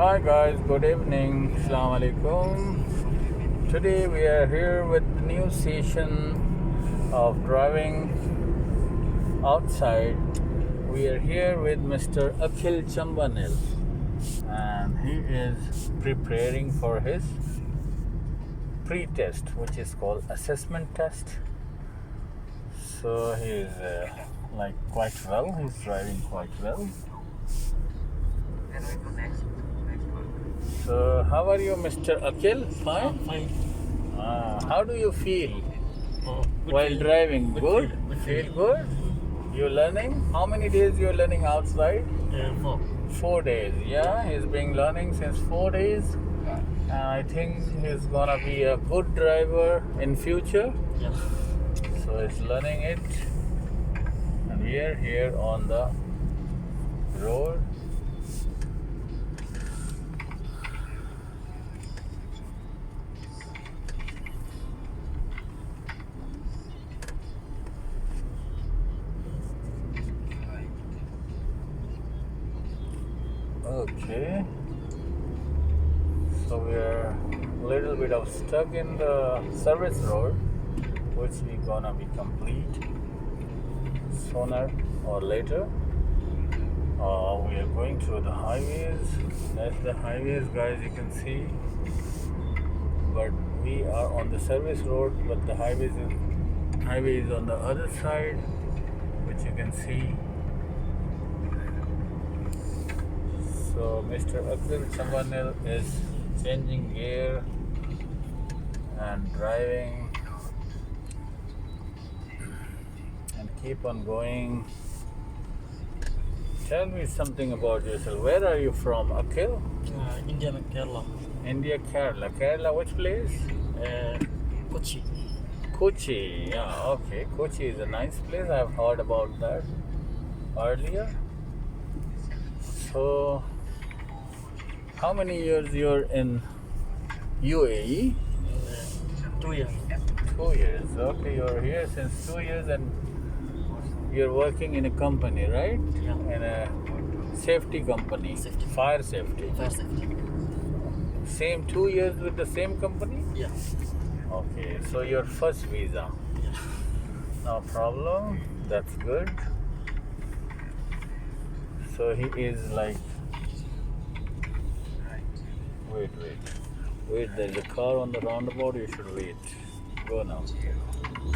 Hi guys, good evening. Assalamu alaikum. Today we are here with the new session of driving outside. We are here with Mr. Akhil Chamba, and he is preparing for his pre-test, which is called assessment test. So he is quite well. He's driving quite well. So, how are you, Mr. Akhil? Fine? Fine. How do you feel while feel. driving? Good? Good Feel feel. good? You're learning? How many days you're learning outside? 4. 4 days. Yeah, he's been learning since 4 days. And I think he's gonna be a good driver in future. Yeah. So he's learning it. And we are here on the road. Okay, so we are a little bit of stuck in the service road, which we gonna be complete sooner or later. We are going through the highways. That's the highways, guys, you can see. But we are on the service road, but the highway is on the other side, which you can see. So Mr. Akhil Chambanil is changing gear and driving and keep on going. Tell me something about yourself. Where are you from, Akhil? India and Kerala. India, Kerala. Kerala, which place? Kochi. Kochi. Yeah, okay. Kochi is a nice place. I've heard about that earlier. So, how many years you're in UAE? 2 years. 2 years. Okay, you're here since 2 years and you're working in a company, right? Yeah. In a safety company. Safety. Fire safety. Fire safety. Same 2 years with the same company? Yeah. Okay, so your first visa. Yeah. No problem. That's good. So he is like, wait, there's a car on the roundabout, you should wait. Go now.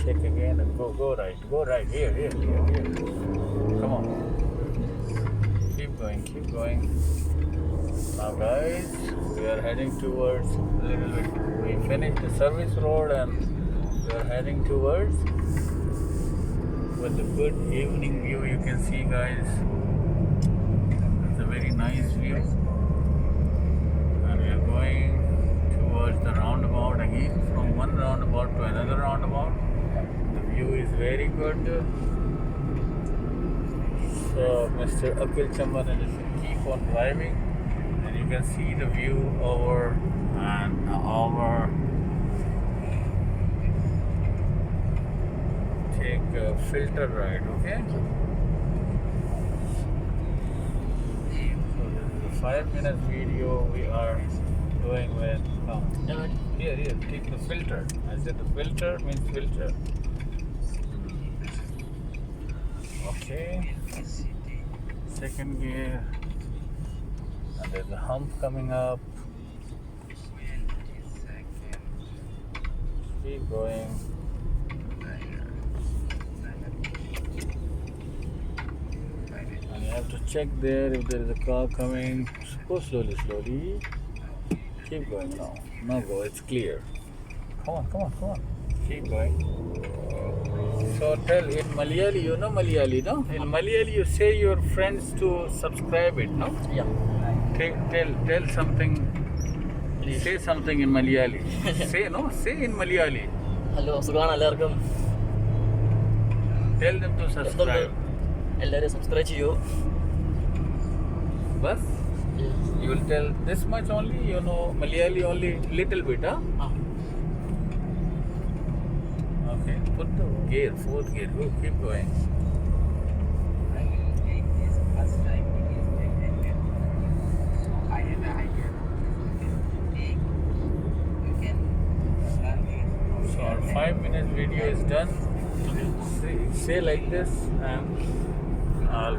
Check again and go right, here. Come on. Keep going. Now guys, we are heading towards a little bit, we finished the service road and we are heading towards with the good evening view. You can see, guys, it's a very nice view. And we are going towards the roundabout again, from one roundabout to another roundabout. The view is very good. So Mr. Akhil Chamban is keep on driving, and you can see the view over and over. Take a filter ride, okay? So this is a 5-minute video we are doing with. Here, take the filter. I said the filter means filter. Okay. Second gear. And there's a hump coming up. Keep going. And you have to check there if there is a car coming. Go slowly. Keep going now. Now go, it's clear. Come on. Keep going. So tell in Malayali, you know Malayali, no? In Malayali you say your friends to subscribe it, no? Yeah. Tell something. Say something in Malayali. Say in Malayali. Hello, സുഖാണ് എല്ലാവർക്കും. Tell them to subscribe. എല്ലാവരും subscribe ചെയ്യൂ. Bus? You will tell this much only, you know Malayali only little bit, huh? Okay, put the gear, 4th gear, go, keep going. 5 minutes video is done. Okay. Say like this, and I'll